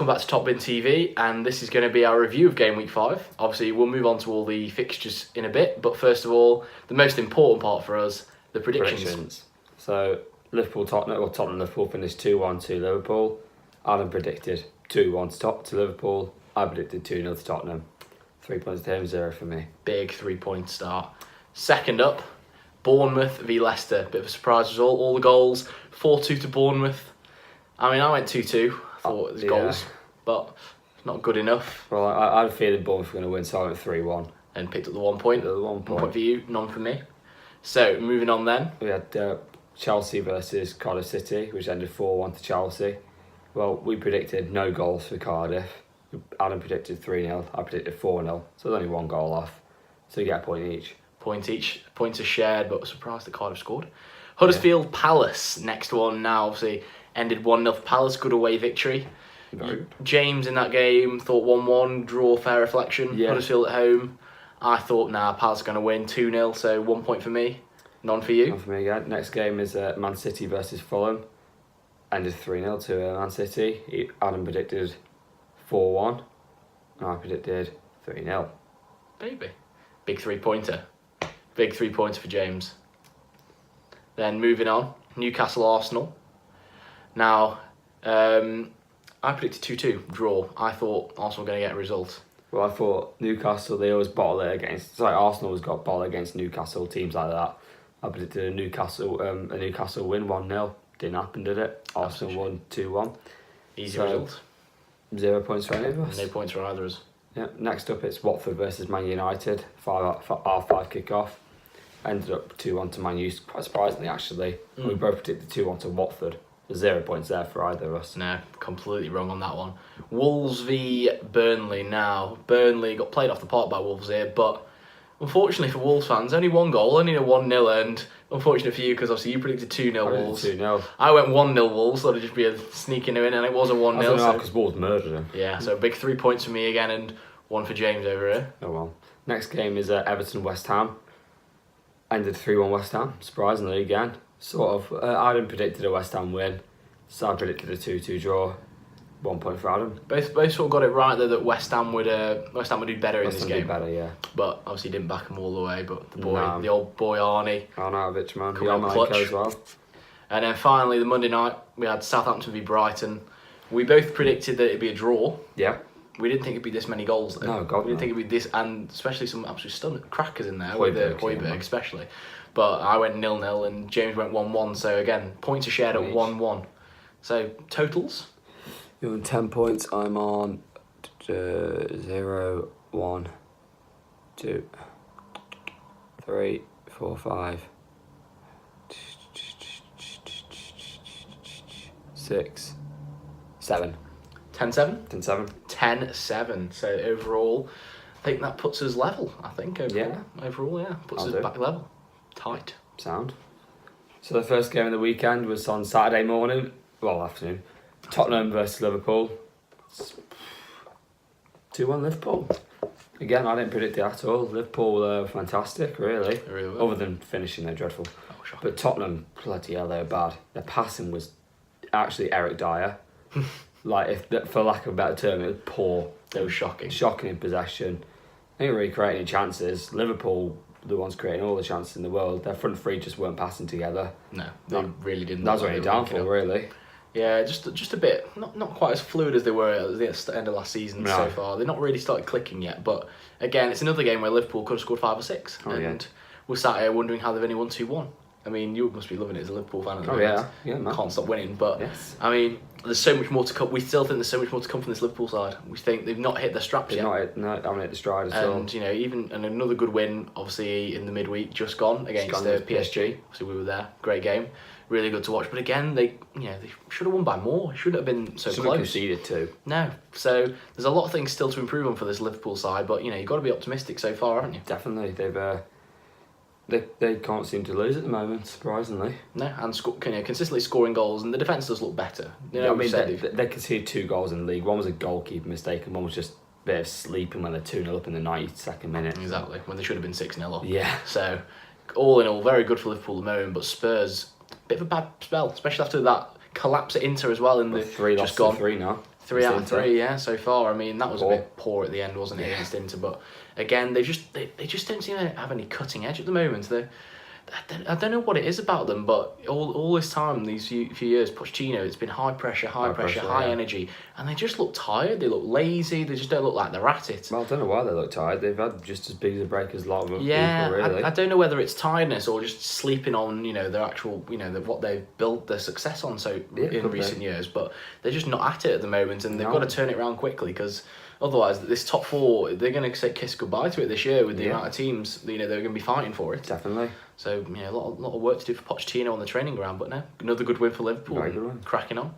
welcome back to Top Bin TV, and this is going to be our review of Game Week 5. Obviously, we'll move on to all the fixtures in a bit, but first of all, the most important part for us, the predictions. So, Tottenham Liverpool finished 2-1 to Liverpool. Adam predicted 2-1 to Liverpool. I predicted 2-0 to Tottenham. 3 points to him, 0 for me. Big 3-point start. Second up, Bournemouth v Leicester. Bit of a surprise result. All the goals, 4-2 to Bournemouth. I mean, I went 2-2. I thought it was goals, but not good enough. Well, I had a feeling Bournemouth were going to win, so I went 3-1. And picked up the 1 point. The 1 point. 1 point for you, none for me. So, moving on then. We had Chelsea versus Cardiff City, which ended 4-1 to Chelsea. Well, we predicted no goals for Cardiff. Adam predicted 3-0. I predicted 4-0. So there's only one goal off. So you get a point each. Points are shared, but surprised that Cardiff scored. Huddersfield Palace, next one now, obviously ended 1-0 for Palace. Good away victory. Very good. James in that game thought 1-1, draw, fair reflection. Yeah. Huddersfield at home. I thought, Palace are going to win 2-0, so 1 point for me. None for you. None for me again. Next game is Man City versus Fulham. Ended 3-0 to Man City. Adam predicted 4-1. And I predicted 3-0. Baby. Big 3-pointer. Big 3-pointer for James. Then moving on, Newcastle Arsenal. Now, I predicted 2-2, draw. I thought Arsenal were going to get a result. Well, I thought Newcastle, they always bottle it against... Arsenal always got bottled against Newcastle, teams like that. I predicted a Newcastle win, 1-0. Didn't happen, did it? Arsenal won 2-1. Easy result. 0 points for any of us. No points for either of us. Yeah. Next up, it's Watford versus Man United. Half-5 kick-off. Ended up 2-1 to Man U, quite surprisingly, actually. We both predicted 2-1 to Watford. 0 points there for either of us. No, completely wrong on that one. Wolves v Burnley now. Burnley got played off the park by Wolves here, but unfortunately for Wolves fans, only one goal, only a 1-0, and unfortunate for you, because obviously you predicted 2-0 Wolves. 2-0. I went 1-0 Wolves, thought it'd just be a sneaking win, and it was a 1-0. I don't know, because Wolves murdered him. Yeah, so big 3 points for me again, and 1 for James over here. Oh well. Next game is Everton-West Ham. Ended 3-1 West Ham, surprisingly again. I didn't predict a West Ham win, so I predicted a 2-2 draw. 1 point for Adam. Both sort of got it right though, that West Ham would do better in this game. Do better, yeah. But obviously didn't back them all the way. But the old boy Arnie. Arnautovic, man. Coming out clutch as well. And then finally the Monday night we had Southampton v Brighton. We both predicted that it'd be a draw. Yeah. We didn't think it'd be this many goals though. No, God, we didn't think it'd be this, and especially some absolute stunning crackers in there with Højbjerg especially. But I went 0-0 and James went 1-1. So again, points are shared at 1-1. So totals. You're on 10 points. I'm on 0, 1, 2, 3, 4, 5, 6, 7. 10-7? 10-7. 10-7. So overall, I think that puts us level. Overall, puts us back level. Tight. Sound. So the first game of the weekend was on Saturday morning. Well, afternoon. Tottenham versus Liverpool. 2-1 Liverpool. Again, I didn't predict it at all. Liverpool were fantastic, really. Really well. Other than finishing, they're dreadful. Oh, shocking. But Tottenham, bloody hell, they were bad. Their passing was actually Eric Dyer. For lack of a better term, it was poor. They were shocking. Shocking in possession. They didn't really create any chances. Liverpool, the ones creating all the chances in the world, their front three just weren't passing together. No, they really didn't. That was only downfall, really. Yeah, just a bit. Not quite as fluid as they were at the end of last season so far. They're not really started clicking yet. But again, it's another game where Liverpool could have scored 5 or 6. We're sat here wondering how they've only won 2-1. I mean, you must be loving it as a Liverpool fan. Yeah, man. Can't stop winning. But yes. I mean, there's so much more to come. We still think there's so much more to come from this Liverpool side. We think they've not hit their straps yet. Haven't hit the stride at all. And and another good win, obviously in the midweek just gone against PSG. Obviously we were there. Great game, really good to watch. But again, they should have won by more. It shouldn't have been so close. Should have conceded too. No. So there's a lot of things still to improve on for this Liverpool side. But you've got to be optimistic so far, haven't you? Definitely, They can't seem to lose at the moment, surprisingly. No, and consistently scoring goals, and the defence does look better. They conceded 2 goals in the league. One was a goalkeeper mistake, and one was just a bit of sleeping when they're 2-0 up in the 92nd minute. Exactly, when they should have been 6-0 up. Yeah. So, all in all, very good for Liverpool at the moment, but Spurs, bit of a bad spell, especially after that collapse at Inter as well in the 3 just gone. 3 now. 3 out of 3, yeah, so far. I mean, that was Poor. a bit poor at the end, wasn't it, against Inter? But again, they just don't seem to have any cutting edge at the moment. I don't know what it is about them, but all this time, these few years, Pochettino, it's been high pressure, high energy, and they just look tired. They look lazy. They just don't look like they're at it. Well, I don't know why they look tired. They've had just as big a break as a lot of other yeah, people, really. I don't know whether it's tiredness or just sleeping on their actual what they've built their success on in recent years, but they're just not at it at the moment, and they've got to turn it around quickly because. Otherwise, this top 4, they're going to kiss goodbye to it this year with the amount of teams they're going to be fighting for it. Definitely. So a lot of work to do for Pochettino on the training ground, but no, another good win for Liverpool. Very good one. Cracking on.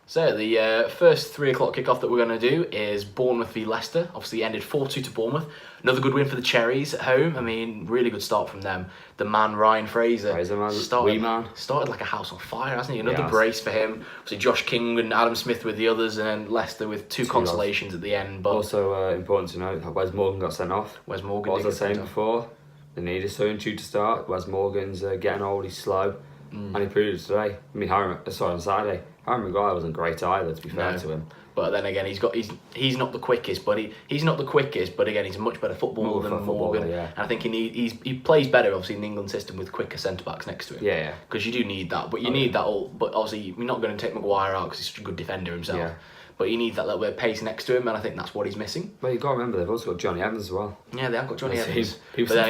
So the first 3 o'clock kickoff that we're going to do is Bournemouth v Leicester. Obviously ended 4-2 to Bournemouth. Another good win for the Cherries at home. I mean, really good start from them. The man Ryan Fraser started like a house on fire, hasn't he? Another brace for him. Obviously Josh King and Adam Smith with the others, and then Leicester with two consolations at the end. But also important to note, Wes Morgan got sent off. Wes Morgan. What was I saying before? They need a certain due to start. Wes Morgan's getting old. He's slow, and he proved it today. I mean, on Saturday. Harry Maguire wasn't great either, to be fair to him. But then again, he's not the quickest, but he's not the quickest. But again, he's a much better footballer than Morgan. Yeah. And I think he plays better, obviously, in the England system with quicker centre backs next to him. Yeah. Because you do need that, but you need that all. But obviously, you're not going to take Maguire out because he's such a good defender himself. Yeah. But you need that little bit of pace next to him, and I think that's what he's missing. Well, you got to remember they've also got Johnny Evans as well. Yeah, they have got Johnny Evans. But then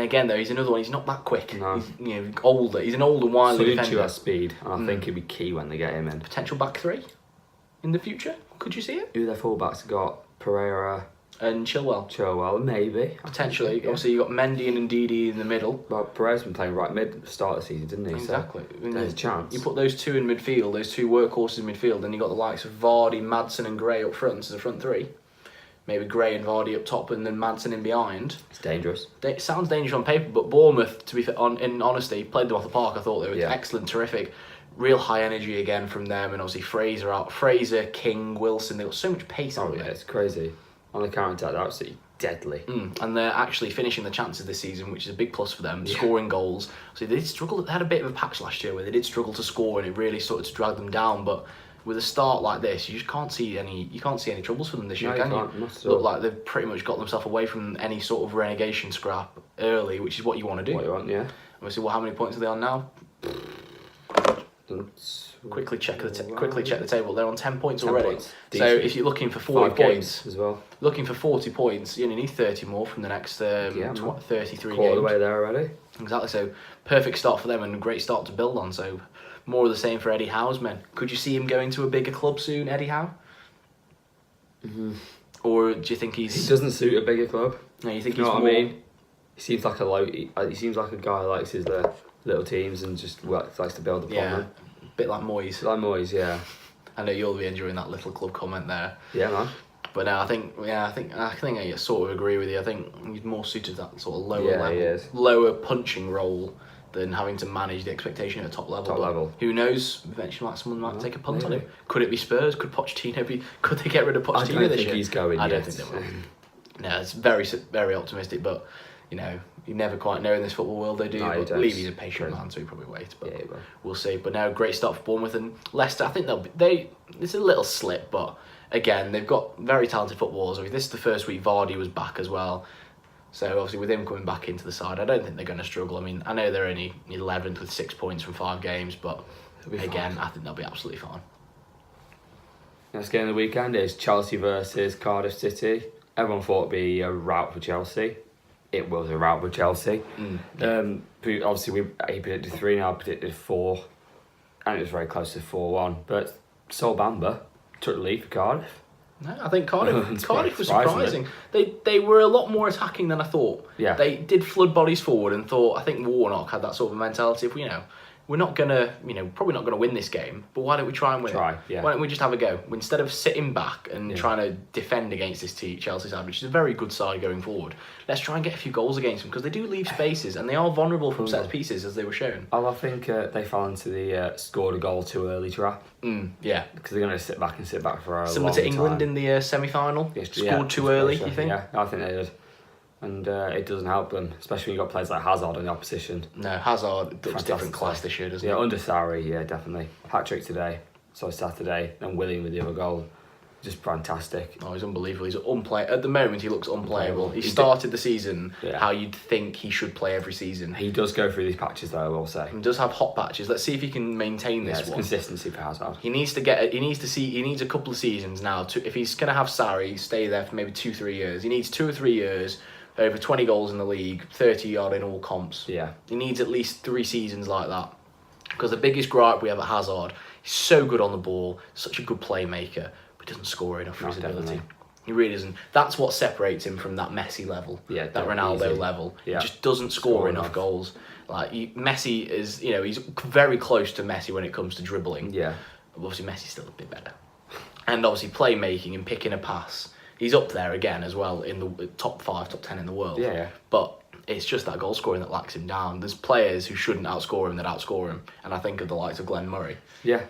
again, though, he's another one. He's not that quick. No. He's older. He's an older, wily defender. Soyuncu has speed, and I think he'll be key when they get him in. Potential back 3 in the future. Could you see it? Who their fullbacks got? Pereira and Chilwell, maybe. Potentially. Obviously, you got Mendy and Ndidi in the middle. Well, Pereira's been playing right mid at the start of the season, didn't he? Exactly. So there's a chance. You put those two in midfield, those two workhorses in midfield, and you got the likes of Vardy, Maddison, and Gray up front as a front 3. Maybe Gray and Vardy up top, and then Maddison in behind. It's dangerous. It sounds dangerous on paper, but Bournemouth, to be fair, in honesty, played them off the park. I thought they were excellent, terrific. Real high energy again from them, and obviously Fraser out. Fraser, King, Wilson, they've got so much pace out there. It's crazy. On the counter-attack, they're absolutely deadly. And they're actually finishing the chances this season, which is a big plus for them, scoring goals. So they had a bit of a patch last year where they did struggle to score, and it really started to drag them down, but with a start like this, you just can't see any troubles for them this year, can you? Look like they've pretty much got themselves away from any sort of relegation scrap early, which is what you want to do. What you want, yeah. Obviously, how many points are they on now? Quickly check the table. They're on 10 points already. So if you're looking for 40 points as well, looking for 40 points, you only need 30 more from the next 33 quarter games. Way there already. Exactly. So perfect start for them and a great start to build on. So more of the same for Eddie Howe's men. Could you see him going to a bigger club soon, Eddie Howe? Mm-hmm. Or do you think he doesn't suit a bigger club? No, you think you he's know more... what I mean? He seems like he seems like a guy who likes his little teams and just likes to build upon them. Bit like Moyes. Yeah. I know you'll be enjoying that little club comment there. Yeah, man. But no, I think I sort of agree with you. I think he's more suited to that sort of lower punching role than having to manage the expectation at a top level. Who knows? Eventually, someone might take a punt on him. Could it be Spurs? Could Pochettino be? Could they get rid of Pochettino this year? I don't think he's going. I don't think they will. No, it's very, very optimistic, but you never quite know in this football world. They do. No, but Levy's a patient man, so he'll probably wait. But we'll see. But now, great start for Bournemouth and Leicester. I think it's a little slip, but again, they've got very talented footballers. I mean, this is the first week Vardy was back as well. So obviously with him coming back into the side, I don't think they're going to struggle. I mean, I know they're only 11th with 6 points from 5 games, but again, I think they'll be absolutely fine. Next game of the weekend is Chelsea versus Cardiff City. Everyone thought it'd be a rout for Chelsea. It was a rout for Chelsea. Obviously, he predicted 3, I predicted 4, and it was very close to 4-1. But Sol Bamba took the lead for Cardiff. No, I think Cardiff was surprising. They were a lot more attacking than I thought. Yeah. They did flood bodies forward and thought, I think Warnock had that sort of mentality of, we're not gonna, probably not gonna win this game, but why don't we try and win it? Yeah. Why don't we just have a go? Instead of sitting back and trying to defend against this Chelsea side, which is a very good side going forward, let's try and get a few goals against them, because they do leave spaces and they are vulnerable from set pieces, as they were shown. I think they fell into the scored a goal too early trap. Yeah. Because they're going to sit back for a long time. Similar to England in the semi-final? Scored too early, you think? Yeah, I think they did. And it doesn't help them, especially when you've got players like Hazard in the opposition. No, Hazard looks different class this year, doesn't he? Yeah, under Sarri, definitely. Hat-trick today. Saturday, and William with the other goal. Just fantastic. Oh, he's unbelievable. He's at the moment, he looks unplayable. He He started the season Yeah. how you'd think he should play every season. He does go through these patches, though, I will say. He does have hot patches. Let's see if he can maintain Yeah, this it's one. consistency for Hazard. He needs a couple of seasons now if he's going to have Sarri stay there for maybe 2-3 years. He needs 2 or 3 years, over 20 goals in the league, 30 odd in all comps. Yeah. He needs at least 3 seasons like that. Because the biggest gripe we have at Hazard, he's so good on the ball, such a good playmaker, but he doesn't score enough for his ability. Definitely. He really doesn't. That's what separates him from that Messi level, Yeah, that Ronaldo easy. level. Yeah. He just doesn't score enough goals. Like Messi is, he's very close to Messi when it comes to dribbling. Yeah. Obviously, Messi's still a bit better. And obviously, playmaking and picking a pass, he's up there again as well in the top 5, top 10 in the world. Yeah. But it's just that goal scoring that lacks him down. There's players who shouldn't outscore him that outscore him. And I think of the likes of Glenn Murray, Yeah.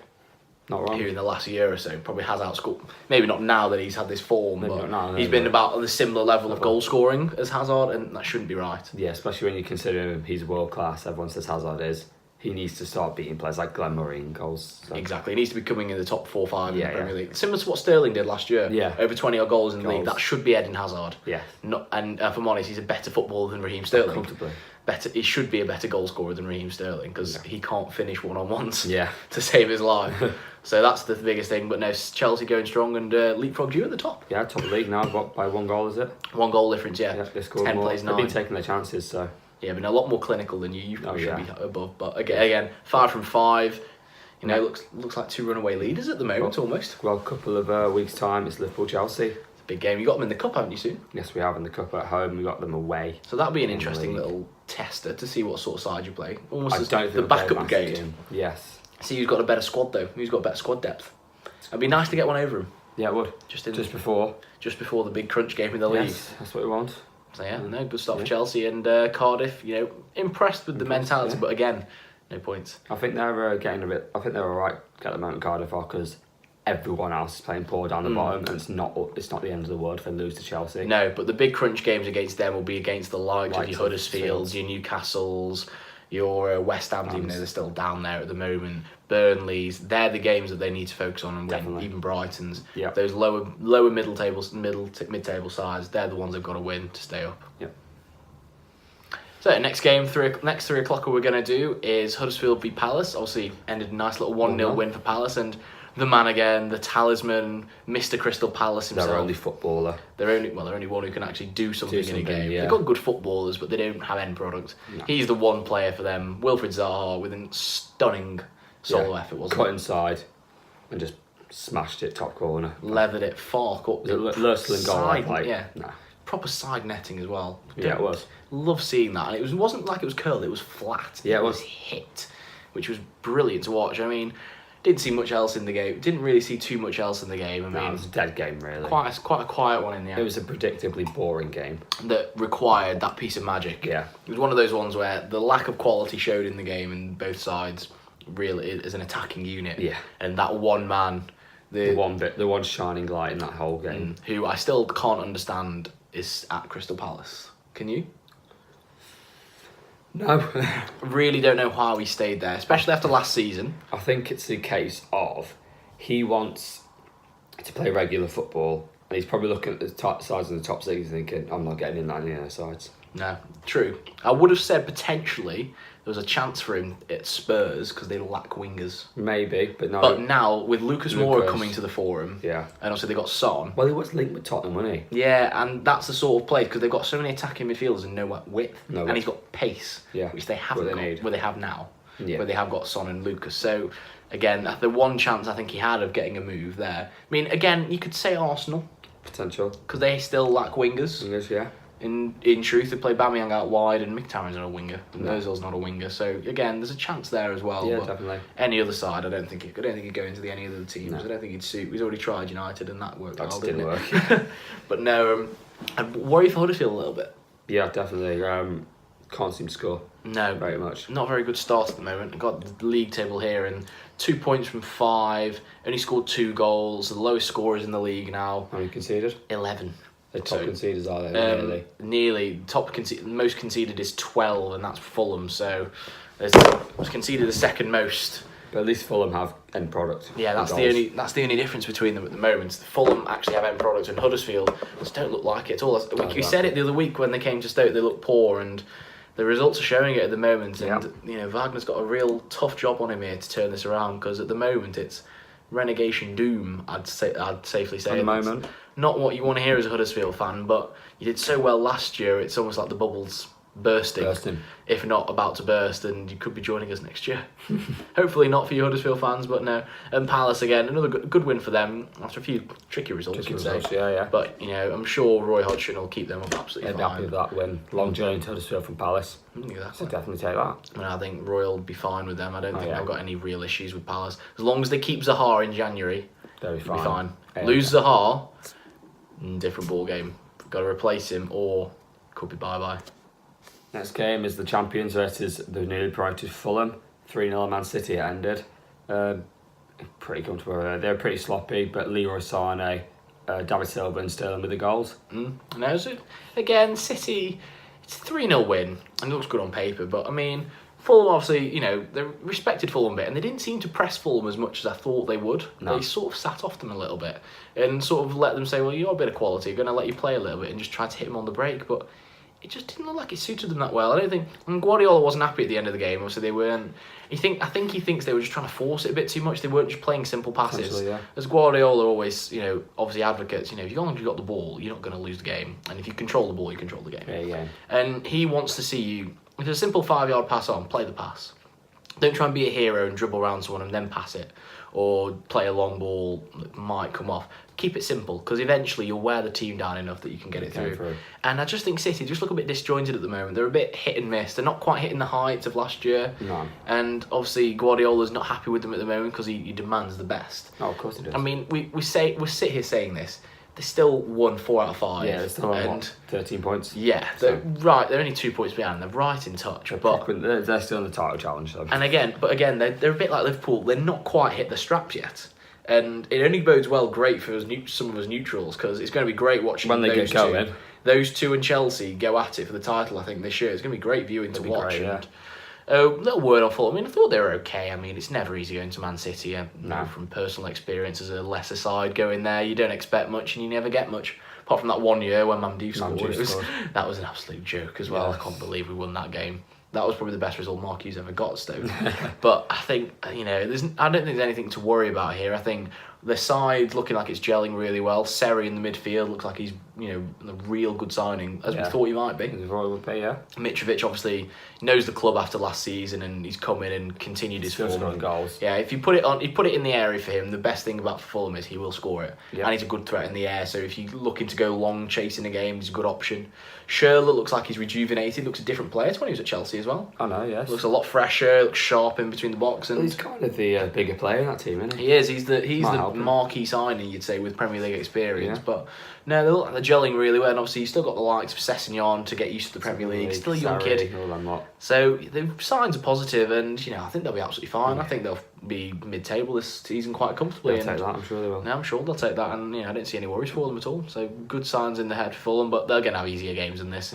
Not wrong. who in the last year or so probably has outscored. Maybe not now that he's had this form, Maybe but not now, he's been about on the similar level of goal scoring as Hazard, and that shouldn't be right. Yeah, especially when you consider him, he's world class. Everyone says Hazard is. He needs to start beating players like Glenn Murray in goals. So. Exactly. He needs to be coming in the top 4 or 5 in Yeah, the Premier yeah. League. Similar to what Sterling did last year. Yeah. Over 20 odd goals in the league. Goals. That should be Eden Hazard. Yeah. And if I'm honest, he's a better footballer than Raheem Sterling. Comfortably. He should be a better goal scorer than Raheem Sterling because he can't finish one-on-ones Yeah. to save his life. So that's the biggest thing. But no, Chelsea going strong and leapfrogged you at the top. Yeah, top of the league now, by 1 goal, is it? 1 goal difference, yeah. Yeah, they scored 10 more. plays They've 9. been taking their chances, so. Yeah, but a lot more clinical than you. You probably should yeah. be above. But again, 5 from 5. Looks like 2 runaway leaders at the moment almost. Well, a couple of weeks' time, it's Liverpool-Chelsea. It's a big game. You got them in the cup, haven't you, soon? Yes, we have in the cup at home. We got them away. So that'll be an In the interesting league. little tester to see what sort of side you play. Almost I as don't the think we'll play a backup massive brigade. game. Yes. See who's got a better squad though. Who's got better squad depth? It'd be nice to get one over him Yeah, it would. just before. before the big crunch game in the league. Yes, that's what we want. So yeah, no good start for Yeah. Chelsea and Cardiff. Impressed with the mentality, yeah. but again, no points. I think they're getting a bit. I think they're alright at the moment, Cardiff are, because everyone else is playing poor down the bottom, and it's not the end of the world if they lose to Chelsea. No, but the big crunch games against them will be against the likes of Likes your of Huddersfields, Fields. your Newcastles, your West Hams, even though they're still down there at the moment. Burnleys, they're the games that they need to focus on and win. Definitely. Even Brighton's, Yeah. those lower mid table sides, they're the ones they've got to win to stay up. Yep. So next game, next 3 o'clock, we're going to do is Huddersfield v Palace. Obviously, ended a nice little 1-0 win for Palace, and the man again, the talisman, Mr. Crystal Palace himself. Their only footballer. They're only one who can actually do something in a game. yeah. They've got good footballers, but they don't have end product. No. He's the one player for them. Wilfried Zaha with a stunning solo effort, wasn't Cut it? inside and just smashed it top corner. Leathered it far up. Was it Lurslin goal? Side, Like, yeah. Nah. Proper side netting as well. Yeah, it was. Love seeing that. And it wasn't like it was curled, it was flat. Yeah, it was was. hit, which was brilliant to watch. I mean, didn't see much else in the game. Didn't really see too much else in the game. I Nah, it mean, was a dead game, really. quite a quiet one in the end. It was a predictably boring game. That required that piece of magic. Yeah. It was one of those ones where the lack of quality showed in the game in both sides, really, as an attacking unit. Yeah. And that one man, The one shining light in that whole game. who I still can't understand, is at Crystal Palace. Can you? No. Really don't know how he stayed there, especially after last season. I think it's a case of he wants to play regular football, and he's probably looking at the sides of the top six thinking, I'm not getting in that any of those sides. No, true. I would have said potentially there was a chance for him at Spurs because they lack wingers. Maybe, but no. But now, with Lucas Moura Lucas. coming to the forum, Yeah. and also they got Son. Well, he was linked with Tottenham, wasn't he? Yeah, and that's the sort of play because they've got so many attacking midfielders and no width, No and width. he's got pace, Yeah, which they haven't what got, they need. where they have now, Yeah. where they have got Son and Lucas. So again, the one chance I think he had of getting a move there. I mean, again, you could say Arsenal Potential. because they still lack wingers. English, yeah. In truth, they play Bamiyang out wide and Mkhitaryan's not a winger, and No. Ozil's not a winger. So again, there's a chance there as well. Yeah, but definitely. any other side, I don't think he'd go into any other teams. No. I don't think he'd suit. He's already tried United and that worked That well, just didn't didn't it? But no, I worry for Huddersfield a little bit. Yeah, definitely. Can't seem to score No, very much. not a very good start at the moment. Got the league table here and 2 points from 5. Only scored 2 goals. The lowest scorers in the league now. How many conceded? 11. The top So, conceders are they, really? Nearly most conceded is 12, and that's Fulham. So there's conceded the second most But at least Fulham have end product. Yeah, that's the only difference between them at the moment. Fulham actually have end product, and Huddersfield just don't look like it at all. We said it the other week when they came to Stoke, they looked poor, and the results are showing it at the moment. And Wagner's got a real tough job on him here to turn this around, because at the moment it's relegation doom. I'd safely say at the moment. Not what you want to hear as a Huddersfield fan, but you did so well last year. It's almost like the bubble's bursting, if not about to burst, and you could be joining us next year. Hopefully not for you Huddersfield fans, but no. And Palace again, another good win for them after a few tricky results. Yeah. But I'm sure Roy Hodgson will keep them up absolutely fine. Happy with that win. Long journey to Huddersfield from Palace. Exactly. I'll definitely take that. And I think Roy will be fine with them. I don't think they've got any real issues with Palace. As long as they keep Zaha in January, they'll be fine. Lose Zaha, different ball game. Got to replace him, or could be bye-bye. Next game is the champions versus the newly promoted Fulham. 3-0 Man City it ended. Pretty comfortable. They were pretty sloppy, but Leroy Sané, David Silva and Sterling with the goals. No, so again, City, it's a 3-0 win, and it looks good on paper, but I mean, Fulham obviously, they respected Fulham a bit, and they didn't seem to press Fulham as much as I thought they would. No. They sort of sat off them a little bit, and sort of let them say, well, you're a bit of quality, we're going to let you play a little bit, and just try to hit them on the break, but it just didn't look like it suited them that well. I don't think, and Guardiola wasn't happy at the end of the game, obviously they weren't. I think he thinks they were just trying to force it a bit too much. They weren't just playing simple passes. As Guardiola always, obviously advocates, if you've got the ball, you're not going to lose the game. And if you control the ball, you control the game. Yeah. And he wants to see you, if it's a simple 5-yard pass on, play the pass. Don't try and be a hero and dribble around someone and then pass it. Or play a long ball that might come off. Keep it simple, because eventually you'll wear the team down enough that you can get it through. And I just think City just look a bit disjointed at the moment. They're a bit hit and miss. They're not quite hitting the heights of last year. No. And obviously Guardiola's not happy with them at the moment, because he demands the best. Oh, of course he does. I mean, we sit here saying this. They still won 4 out of 5. Yeah, they're still on 13 points. Yeah, they're only 2 points behind. They're right in touch. They're still in the title challenge. So. And again, they're a bit like Liverpool. They're not quite hit the straps yet. And it only bodes great for some of us neutrals, because it's going to be great watching when they get going. Those two and Chelsea go at it for the title, I think, this year. It's going to be great viewing to watch. Great, yeah. Little word on Fulham. I mean, I thought they were okay. I mean, it's never easy going to Man City. No. From personal experience as a lesser side going there, you don't expect much and you never get much. Apart from that 1 year when Mamdouh scored. That was an absolute joke as well. Yes. I can't believe we won that game. That was probably the best result Mark Hughes ever got, Stoke. But I think, I don't think there's anything to worry about here. I think the side looking like it's gelling really well. Seri in the midfield looks like he's, a real good signing, as we thought he might be. Mitrovic obviously knows the club after last season, and he's come in and continued his form. Goals. Yeah, if you put it in the area for him, the best thing about Fulham is he will score it. Yeah. And he's a good threat in the air, so if you're looking to go long chasing a game, he's a good option. Schürrle looks like he's rejuvenated, looks a different player to when he was at Chelsea as well. I know, yes. Looks a lot fresher, looks sharp in between the box. And he's kind of the bigger player in that team, isn't he? He is, he's the marquee signing, you'd say, with Premier League experience. Yeah. But no, they look like they're gelling really well, and obviously you've still got the likes of Sessegnon to get used to the Premier League. Still a young kid. So the signs are positive, and I think they'll be absolutely fine. I think they'll be mid-table this season quite comfortably. They'll take that, I'm sure they will. Yeah, I'm sure they'll take that, and I don't see any worries for them at all. So good signs in the head for Fulham, but they're going to have easier games than this.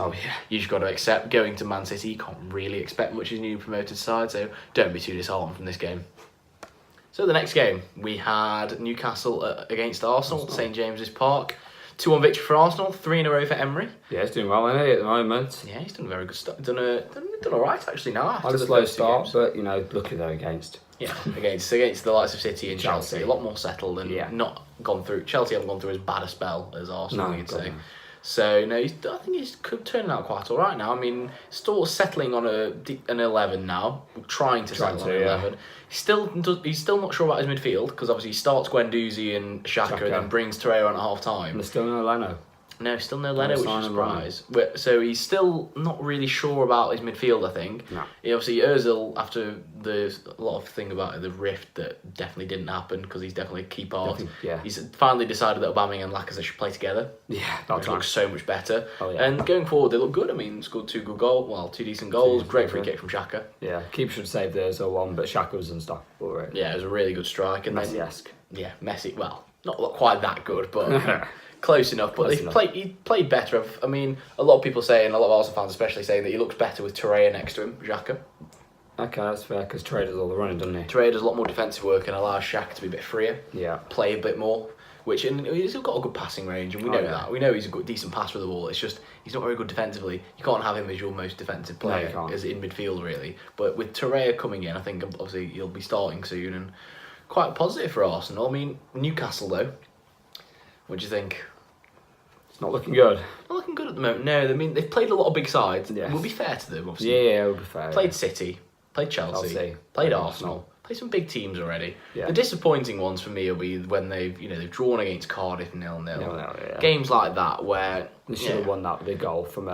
You just got to accept going to Man City. You can't really expect much as a new promoted side, so don't be too disheartened from this game. So the next game, we had Newcastle against Arsenal, St James's Park. 2-1 victory for Arsenal, 3 in a row for Emery. Yeah, he's doing well, isn't he, at the moment? Yeah, he's done a very good start. Done all right, actually, now. After had a slow start, but, look who they're against. Yeah, against the likes of City and Chelsea. A lot more settled and not gone through... Chelsea haven't gone through as bad a spell as Arsenal, you'd say. So, no, I think he's turning out quite all right now. I mean, still settling on an 11 now, trying to settle on an 11. He's still not sure about his midfield, because obviously he starts Guendouzi and Xhaka and then brings Torreira on at half-time. And there's still no Leno. No, still no Leno, which is a surprise. So he's still not really sure about his midfield, I think. No. Obviously, Ozil, after a lot of thing about the rift that definitely didn't happen, because he's definitely a key part. He's finally decided that Aubameyang and Lacazette should play together. Yeah, which looks so much better. Oh, yeah. And going forward, they look good. I mean, scored 2 decent goals. Great free kick from Xhaka. Yeah, keeper should save the Ozil one, but Xhaka was unstoppable, right? Yeah, it was a really good strike. And Messi-esque. Yeah, Messi. Well, not quite that good, but... Close enough, but he played better. I mean, a lot of people saying, a lot of Arsenal fans especially saying that he looks better with Torreira next to him, Xhaka. Okay, that's fair, because Trey does all the running, doesn't he? Trey does a lot more defensive work and allows Shaq to be a bit freer, Yeah. play a bit more. And he's got a good passing range, and we know yeah. that. We know he's a good, decent passer of the ball. It's just he's not very good defensively. You can't have him as your most defensive player as in midfield, really. But with Torreira coming in, I think obviously he'll be starting soon, and quite positive for Arsenal. I mean, Newcastle though, what do you think? It's not looking good. Not looking good at the moment. No, I mean they've played a lot of big sides. Yes. We'll be fair to them, obviously. Yeah, we'll be fair. Played City, played Chelsea, played Arsenal. Played some big teams already. Yeah. The disappointing ones for me will be when they've drawn against Cardiff 0-0. Yeah. Games like that where They should have won that with a goal from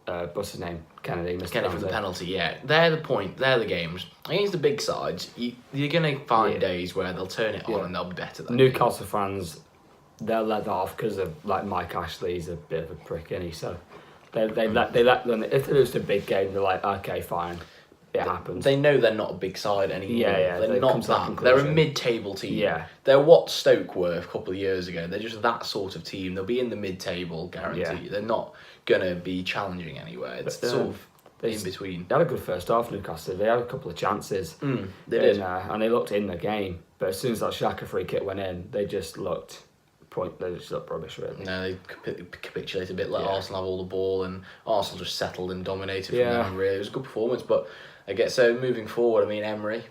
what's his name? Kennedy. Kennedy from the penalty. Yeah, they're the point. They're the games against the big sides. You're gonna find days where they'll turn it on and they'll be better. Than Newcastle fans, they'll let that off because of like Mike Ashley's a bit of a prick, isn't he? So they let them. If they lose the big game, they're like, okay, fine. It happens. They know they're not a big side anymore. Yeah, they're not that. They're a mid-table team. Yeah. They're what Stoke were a couple of years ago. They're just that sort of team. They'll be in the mid-table, guarantee. Yeah. They're not gonna be challenging anywhere. It's sort of in between. They had a good first half, Newcastle. They had a couple of chances. They did. And they looked in the game. But as soon as that Xhaka free kick went in, they just looked rubbish, really. No, they capitulated a bit, let Arsenal have all the ball, and Arsenal just settled and dominated from there. Really, it was a good performance. But I guess so. Moving forward, I mean, Emery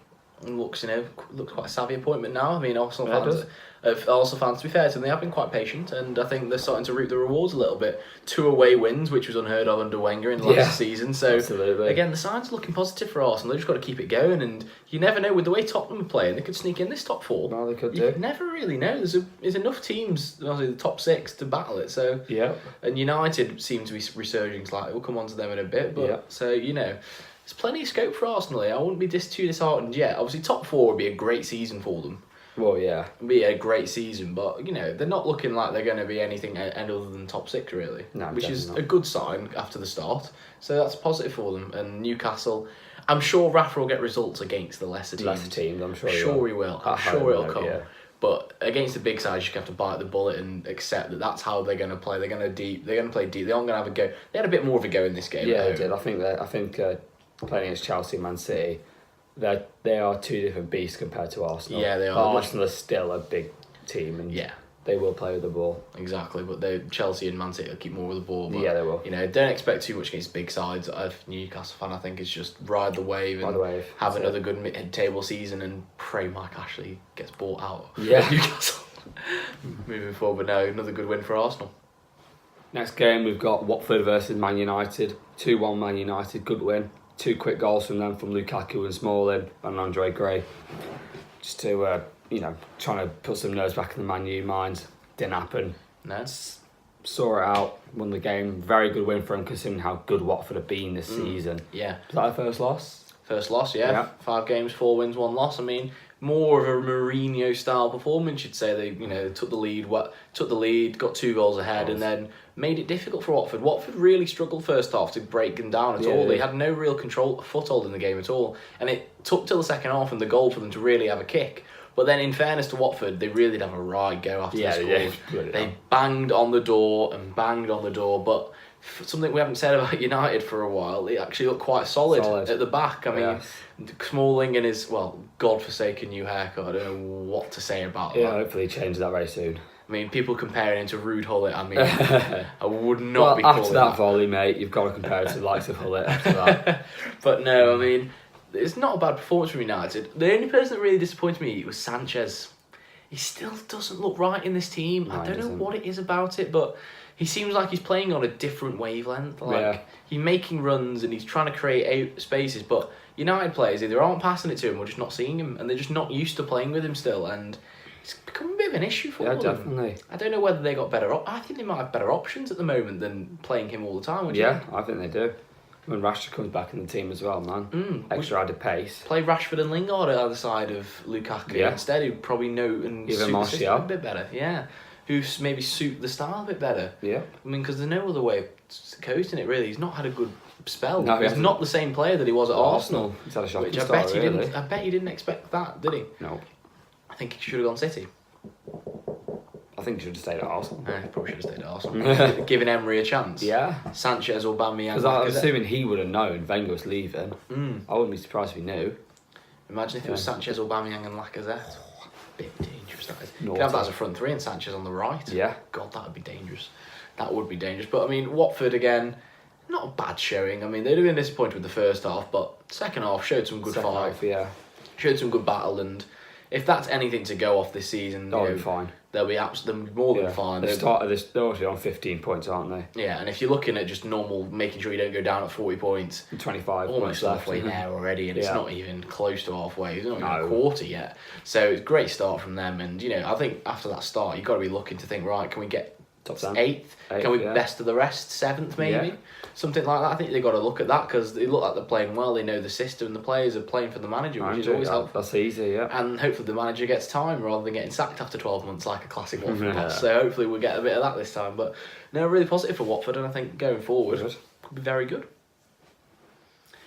looks quite a savvy appointment now. I mean, Arsenal fans, to be fair to them, they have been quite patient, and I think they're starting to reap the rewards a little bit. 2 away wins, which was unheard of under Wenger in the last season. So again, the signs are looking positive for Arsenal. They've just got to keep it going, and you never know with the way Tottenham are playing, they could sneak in this top 4. No, they could do. You never really know. There's enough teams, obviously the top 6, to battle it. So and United seem to be resurging slightly. We'll come on to them in a bit, but so there's plenty of scope for Arsenal here. I wouldn't be too disheartened yet. Obviously, top 4 would be a great season for them. Well, yeah. It'd be a great season, but, they're not looking like they're going to be anything other than top 6, really. No, which is not. A good sign after the start. So that's positive for them. And Newcastle, I'm sure Rafa will get results against the lesser teams. I'm sure he will. I'm sure it'll come. Yeah. But against the big sides, you have to bite the bullet and accept that that's how they're going to play. They're going to play deep. They aren't going to have a go. They had a bit more of a go in this game. Yeah, they did. I think playing against Chelsea and Man City, they are 2 different beasts compared to Arsenal. Yeah, they are. But Arsenal are still a big team, and they will play with the ball. Exactly, but Chelsea and Man City will keep more with the ball. But, they will. Don't expect too much against big sides. Newcastle fan, I think, is just ride the wave and have another good mid-table season and pray Mike Ashley gets bought out. Yeah. Newcastle. Moving forward now, another good win for Arsenal. Next game, we've got Watford versus Man United. 2-1 Man United, good win. 2 quick goals from them, from Lukaku and Smalling and Andre Gray. Just to, trying to put some nerves back in the Man U minds. Didn't happen. No. Saw it out, won the game. Very good win for them, considering how good Watford have been this season. Yeah. Was that their first loss? First loss, yeah. 5 games, 4 wins, 1 loss. I mean, more of a Mourinho-style performance, you'd say. They, took the lead, got 2 goals ahead, and then made it difficult for Watford. Watford really struggled first half to break them down at all. They had no real foothold in the game at all, and it took till the second half and the goal for them to really have a kick. But then, in fairness to Watford, they really did have a right go after they scored. They banged on the door, but something we haven't said about United for a while, they actually looked quite solid at the back. I mean, Smalling and his, godforsaken new haircut, I don't know what to say about that. Yeah, hopefully he changes that very soon. I mean, people comparing him to Rude Hullet, I mean, I would not be calling after that volley, mate, you've got to compare it to the likes of Hullet after that. But no, I mean, it's not a bad performance from United. The only person that really disappointed me was Sanchez. He still doesn't look right in this team. I don't know what it is about it, but he seems like he's playing on a different wavelength. He's making runs and he's trying to create spaces, but United players either aren't passing it to him or just not seeing him, and they're just not used to playing with him still, and it's become a bit of an issue for them. Yeah, definitely. I don't know whether they got better. I think they might have better options at the moment than playing him all the time. I think they do. When Rashford comes back in the team as well, man. Extra added pace. Play Rashford and Lingard at either side of Lukaku instead, who'd probably know and even suit Martial the system a bit better. Yeah. Who maybe suit the style a bit better. Yeah. I mean, because there's no other way of coasting it, really. He's not had a good spell. No, he's not the same player that he was at Arsenal. He's had a shocking start, I bet he didn't expect that, did he? No. I think he should have gone City. I think he should have stayed at Arsenal. He probably should have stayed at Arsenal. Giving Emery a chance. Yeah. Sanchez, Aubameyang. Because I'm assuming he would have known Wenger was leaving. I wouldn't be surprised if he knew. Imagine if it was Sanchez, Aubameyang and Lacazette. Bit dangerous, that is. You could have that as a front three and Sanchez on the right. Yeah. God, that would be dangerous. That would be dangerous. But, I mean, Watford, again, not a bad showing. I mean, they'd have been disappointed with the first half, but second half showed some good fight. Yeah. Showed some good battle, and if that's anything to go off this season, They'll be fine. They'll be absolutely more than fine. They're already on 15 points, aren't they? Yeah, and if you're looking at just normal, making sure you don't go down at 40 points, 25 almost points left, halfway there already, and it's Yeah. not even close to halfway. It's not even a quarter yet. So it's a great start from them, and I think after that start, you've got to be looking to think, right, can we get top 10? Eighth? Can we yeah. best of the rest? 7th maybe? Yeah. Something like that. I think they've got to look at that because they look like they're playing well. They know the system and the players are playing for the manager, which is always helpful. That's easy, yeah. And hopefully the manager gets time rather than getting sacked after 12 months like a classic Watford boss. So hopefully we'll get a bit of that this time. But no, really positive for Watford, and I think going forward could be very good.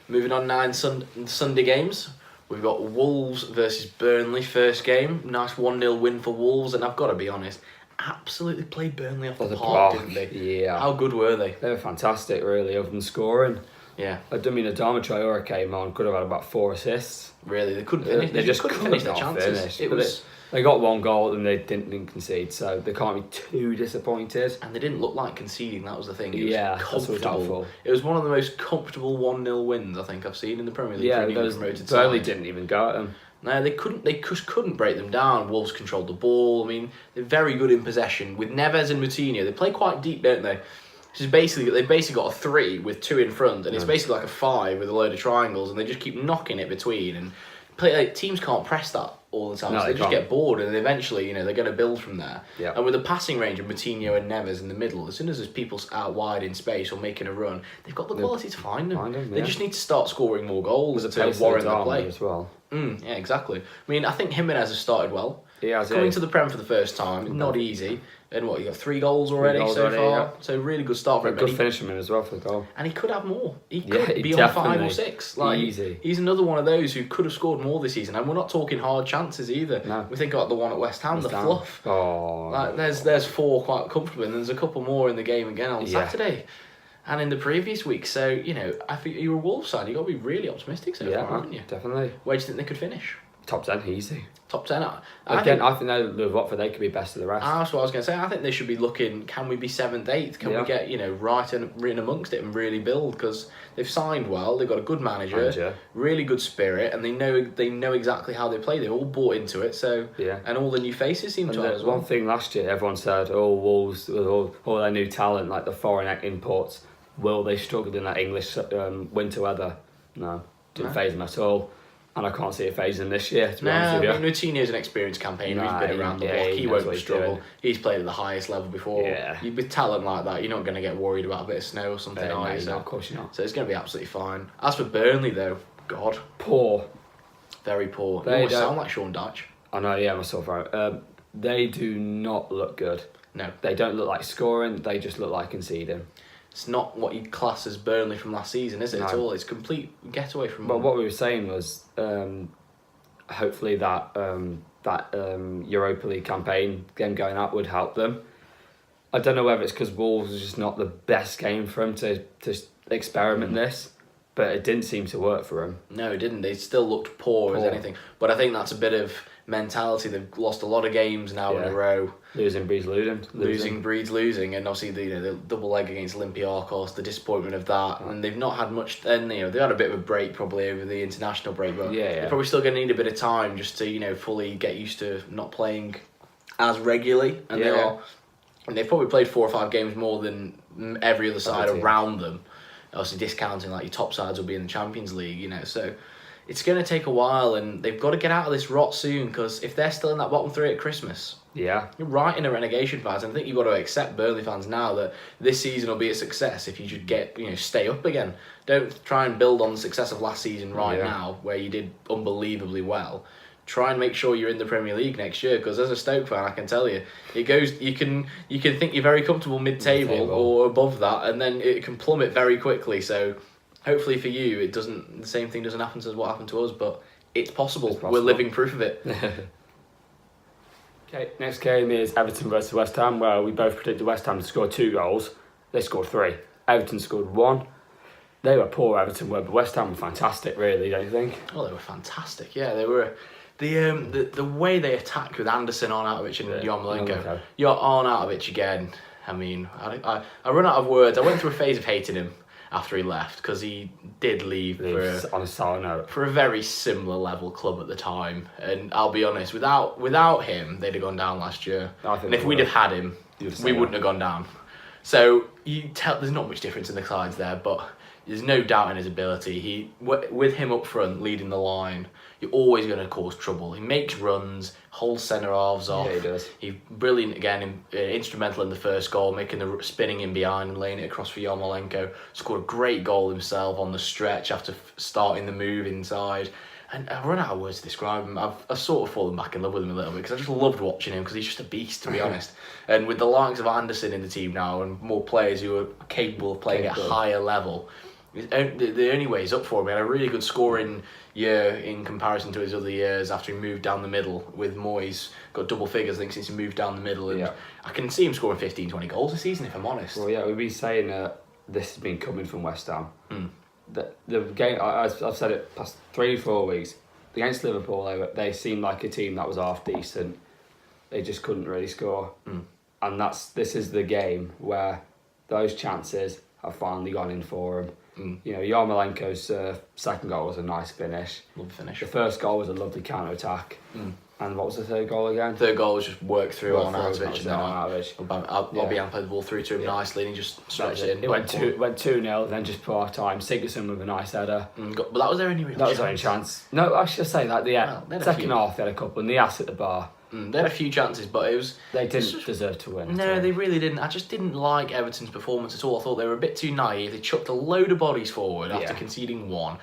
Moving on now in Sunday games. We've got Wolves versus Burnley first game. Nice 1-0 win for Wolves, and I've got to be honest, absolutely played Burnley off the park, didn't they? Yeah. How good were they? They were fantastic, really, other than scoring. Yeah. I mean, Adama Traore came on, could have had about 4 assists. Really, they couldn't finish. They just couldn't couldn't finish their chances. They got 1 goal and they didn't concede, so they can't be too disappointed. And they didn't look like conceding, that was the thing. It was that's comfortable. It was one of the most comfortable 1-0 wins I think I've seen in the Premier League. Yeah, Burnley side. didn't even go at them. No, they couldn't. They just couldn't break them down. Wolves controlled the ball. I mean, they're very good in possession with Neves and Moutinho. They play quite deep, don't they? Which is they've basically got a 3 with 2 in front, and it's basically like a 5 with a load of triangles, and they just keep knocking it between. And teams can't press that all the time, so they just get bored, and eventually, they're going to build from there. Yeah. And with the passing range of Moutinho and Neves in the middle, as soon as there's people out wide in space or making a run, they've got the quality to find them. They just need to start scoring more goals to warrant the play as well. Yeah, exactly. I mean, I think Jimenez has started well. He has. Coming to the Prem for the first time, not easy. And you got 3 goals already so far. Yeah. So really good start for him. Good finishing as well for the goal. And he could have more. He could be on 5 or 6. Easy. He's another one of those who could have scored more this season. And we're not talking hard chances either. No. We think about the one at West Ham, the fluff. Oh. There's 4 quite comfortably, and there's a couple more in the game again on Saturday. And in the previous week. So, I think you're a Wolves side. You've got to be really optimistic so far, haven't you? Definitely. Where do you think they could finish? Top 10, easy. Top 10. I think with Watford they could be best of the rest. That's what I was going to say. I think they should be looking. Can we be 7th, 8th? Can we get right in amongst it and really build? Because they've signed well. They've got a good manager, really good spirit, and they know exactly how they play. They've all bought into it. So and all the new faces seem to have as well. One thing last year, everyone said, "Oh, Wolves with all their new talent, like the foreign imports, will they struggle in that English winter weather?" No, didn't phase them at all. And I can't see it phasing this year, to be honest with you. Moutinho's an experienced campaigner. He's been around the block. He won't struggle. He's played at the highest level before. Yeah. With talent like that, you're not going to get worried about a bit of snow or something, are you? No, of course you're not. So it's going to be absolutely fine. As for Burnley, though, God. Poor. Very poor. They almost sound like Sean Dyche. I know, yeah, myself right. They do not look good. No. They don't look like scoring. They just look like conceding. It's not what you class as Burnley from last season, is it, at all? It's complete getaway from... But what we were saying was... hopefully that Europa League campaign, them going out, would help them. I don't know whether it's because Wolves is just not the best game for them to experiment this, but it didn't seem to work for them. No, it didn't. They still looked poor as anything. But I think that's a bit of mentality. They've lost a lot of games now in a row. Losing breeds losing. Losing breeds losing, and obviously the double leg against Olympiacos, the disappointment of that, and they've not had much. Then they had a bit of a break probably over the international break, but they're probably still going to need a bit of time just to fully get used to not playing as regularly, and they are. And they've probably played 4 or 5 games more than every other side around them. Obviously, discounting like your top sides will be in the Champions League, so. It's going to take a while, and they've got to get out of this rot soon, because if they're still in that bottom 3 at Christmas, you're right in a relegation phase. And I think you've got to accept, Burnley fans, now that this season will be a success if you should stay up again. Don't try and build on the success of last season now, where you did unbelievably well. Try and make sure you're in the Premier League next year, because as a Stoke fan, I can tell you, it goes. You can think you're very comfortable mid-table or above that, and then it can plummet very quickly. So. Hopefully for you, the same thing doesn't happen as what happened to us, but it's possible. We're living proof of it. Okay, next game is Everton versus West Ham, where we both predicted West Ham to score 2 goals. They scored 3. Everton scored 1. They were poor, Everton were, but West Ham were fantastic, really, don't you think? Oh, they were fantastic. Yeah, they were. The way they attacked with Anderson, Arnautovic and Yarmolenko. You're Arnautovic again. I mean, I run out of words. I went through a phase of hating him after he left because he did leave on a sour note for a very similar level club at the time. And I'll be honest, without him, they'd have gone down last year. And if we'd have had him, we wouldn't have gone down. So there's not much difference in the sides there, but there's no doubt in his ability. With him up front leading the line, you're always going to cause trouble. He makes runs, holds centre halves off. Yeah, he does. He's brilliant again, instrumental in the first goal, making the spinning in behind and laying it across for Yarmolenko. Scored a great goal himself on the stretch after starting the move inside. And I run out of words to describe him. I've sort of fallen back in love with him a little bit because I just loved watching him because he's just a beast, to be honest. And with the likes of Anderson in the team now and more players who are capable of playing at a higher level, the only way he's up for him. He had a really good scoring year in comparison to his other years after he moved down the middle with Moyes. Got double figures, I think, since he moved down the middle. And I can see him scoring 15, 20 goals a season, if I'm honest. Well, yeah, we've been saying this has been coming from West Ham. The game, I've said it past 3-4 weeks. Against Liverpool, they seemed like a team that was half decent. They just couldn't really score. And this is the game where those chances have finally gone in for them. You know, Yarmolenko's second goal was a nice finish. Lovely finish. The first goal was a lovely counter-attack. And what was the third goal again? Third goal was just work through on Arnautovic. Obiang played the ball through to him nicely and he just stretched it in. It went 2-0, then just part-time. Sigurdsson with a nice header. But that was their only real chance. That was their only chance. No, I should say that. Second half, they had a couple and the ass at the bar. They had a few chances, but they didn't deserve to win. No, they really didn't. I just didn't like Everton's performance at all. I thought they were a bit too naive. They chucked a load of bodies forward after conceding 1.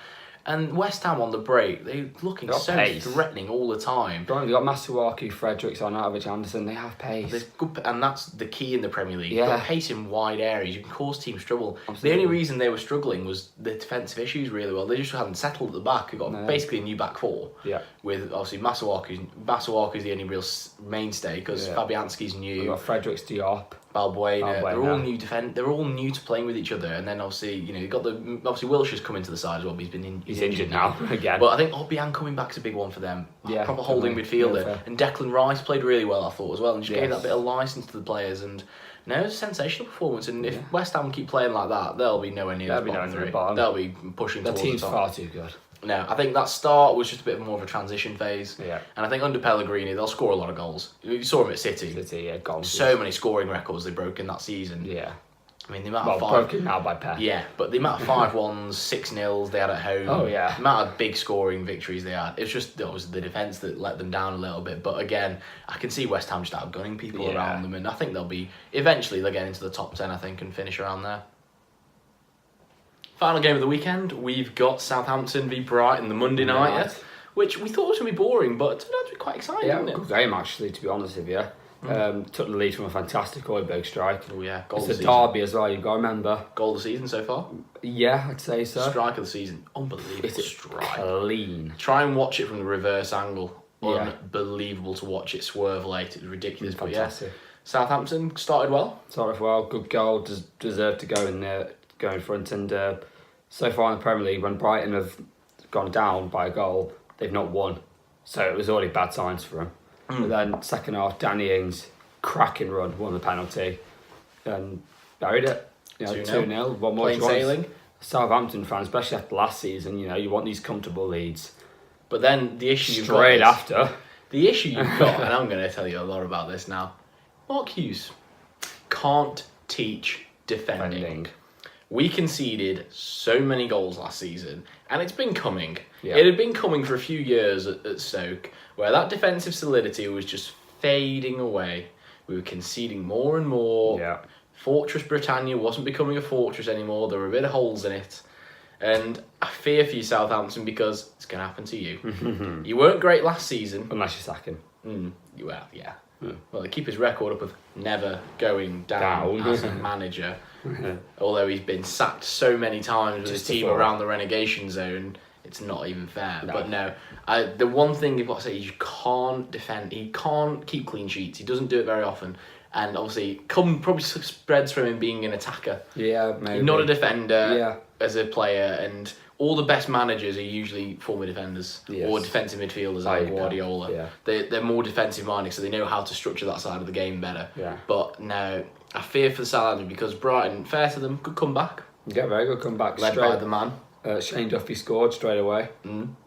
And West Ham on the break, they're looking so threatening all the time. They've got Masuaku, Fredericks, Arnautovic, Anderson. They have pace. And that's the key in the Premier League. Yeah. You've got pace in wide areas. You can cause teams trouble. Absolutely. The only reason they were struggling was the defensive issues really well. They just hadn't settled at the back. They got basically a new back four. Yeah. With obviously Masuaku's the only real mainstay because Fabianski's new. We've got Fredericks, Diop. Balbuena. They're all new They're all new to playing with each other, and then obviously you've got Wilshire's coming to the side as well. But he's injured now again. But I think Obiang coming back's a big one for them. Proper holding midfielder, and Declan Rice played really well I thought as well, and just gave that bit of license to the players. And no, it was a sensational performance. And if West Ham keep playing like that, they'll be nowhere near the bottom. They'll be pushing towards the top. The team's far too good. No, I think that start was just a bit more of a transition phase. Yeah. And I think under Pellegrini, they'll score a lot of goals. You saw him at City. Goals. So many scoring records they broke in that season. Yeah. I mean, the amount of broken now by Pep. Yeah, but the amount of 5-1s, 6-0s they had at home. Oh, yeah. The amount of big scoring victories they had. It's just it was the defence that let them down a little bit. But again, I can see West Ham just outgunning people around them. And I think eventually they'll get into the top 10, I think, and finish around there. Final game of the weekend, we've got Southampton v Brighton, the Monday night, which we thought was going to be boring, but it turned out to be quite exciting, didn't it? Good game, actually, to be honest with you. Took the lead from a fantastic Højbjerg strike. Oh, yeah. Goal of the season. It's a derby as well, you've got to remember. Goal of the season so far? Yeah, I'd say so. Strike of the season. Unbelievable strike. Clean. Try and watch it from the reverse angle. Unbelievable to watch it swerve late. It was ridiculous. Fantastic. But Southampton started well. Good goal, deserved to go in there. Go in front, and so far in the Premier League, when Brighton have gone down by a goal, they've not won. So it was already bad signs for them. But then second half, Danny Ings, cracking run, won the penalty, and buried it. 2-0. One more. Plain sailing. Southampton fans, especially after last season, you want these comfortable leads. But then the issue you've got straight after. The issue you've got, and I'm going to tell you a lot about this now. Mark Hughes can't teach defending. We conceded so many goals last season, and it's been coming. Yeah. It had been coming for a few years at Stoke, where that defensive solidity was just fading away. We were conceding more and more. Yeah. Fortress Britannia wasn't becoming a fortress anymore. There were a bit of holes in it. And I fear for you, Southampton, because it's going to happen to you. You weren't great last season. Unless you sack him. Well, yeah. Well, they keep his record up of never going down as a manager. Although he's been sacked so many times with his team around the relegation zone. it's not even fair. No. But no, the one thing you've got to say is you can't defend. He can't keep clean sheets. He doesn't do it very often. And obviously, probably spreads from him being an attacker. Yeah, maybe. Not a defender Yeah. as a player. And all the best managers are usually former defenders or defensive midfielders like Guardiola. Yeah. They're more defensive minded, so they know how to structure that side of the game better. Yeah. But no, I fear for Southampton because Brighton, fair to them, could come back. Yeah, very good comeback. Led by the man. Shane Duffy scored straight away.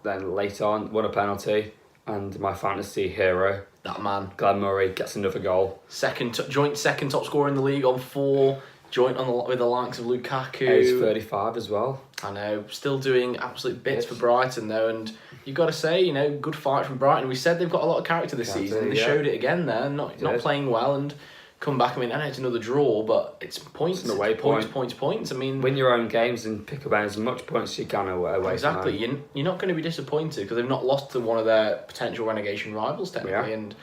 Then later on, won a penalty. And my fantasy hero, that man, Glenn Murray, gets another goal. Joint second top scorer in the league on 4. Joint with the likes of Lukaku. He's 35 as well. I know, still doing absolute bits for Brighton though, and you got to say, good fight from Brighton. We said they've got a lot of character this season, and they showed it again there. Not playing well and come back. I mean, I know it's another draw, but it's points. It's an away points. I mean, win your own games and pick up as much points as you can away. Exactly. You're not going to be disappointed because they've not lost to one of their potential relegation rivals technically. And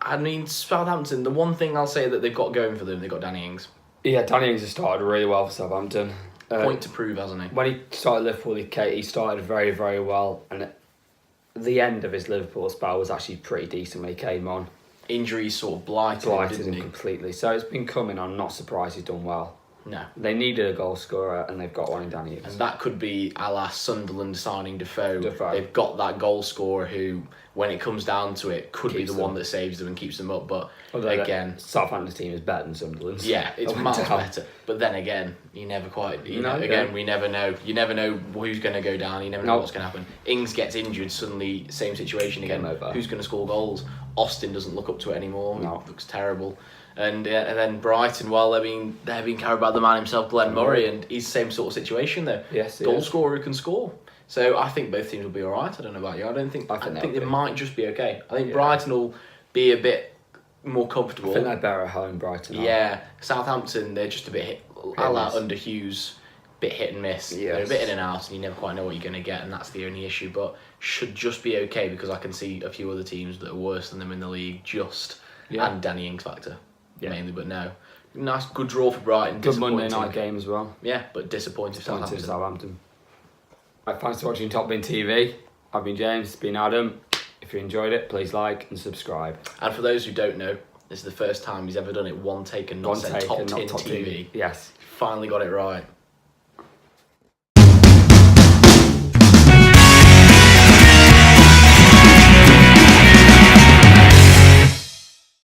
I mean, Southampton. The one thing I'll say that they've got going for them, they've got Danny Ings. Yeah, Danny Ings has started really well for Southampton. Point to prove, hasn't he? When he started Liverpool, he started very, very well, and at the end of his Liverpool spell was actually pretty decent when he came on. Injuries sort of blighted him completely. So it's been coming. I'm not surprised he's done well. No. They needed a goal scorer, and they've got one in Danny Ings. And that could be a la Sunderland signing Defoe. Defoe. They've got that goal scorer who, when it comes down to it, could be the one that saves them and keeps them up. But again, Southampton's team is better than Sunderland's. Yeah, it's miles better. But then again, you never quite. We never know. You never know who's going to go down. You never know what's going to happen. Ings gets injured, suddenly same situation again. Who's going to score goals? Austin doesn't look up to it anymore. No. Looks terrible. And then Brighton, well, they're being carried by the man himself, Glenn Murray, and he's the same sort of situation though. Yes, goal scorer who can score. So I think both teams will be all right. I don't know about you. I think they might just be okay. I think Brighton will be a bit more comfortable. I think they're better at home, Brighton. Yeah, Southampton, they're just a bit under Hughes, bit hit and miss. Yes. They're a bit in and out, and you never quite know what you're going to get, and that's the only issue. But should just be okay because I can see a few other teams that are worse than them in the league. And Danny Ings factor. Mainly, but no. Nice, good draw for Brighton. Good Monday night game as well. Yeah, but disappointing Southampton. Right, thanks for watching Top Bin TV. I've been James, it's been Adam. If you enjoyed it, please like and subscribe. And for those who don't know, this is the first time he's ever done it one take and not said top tin TV. Yes. Finally got it right.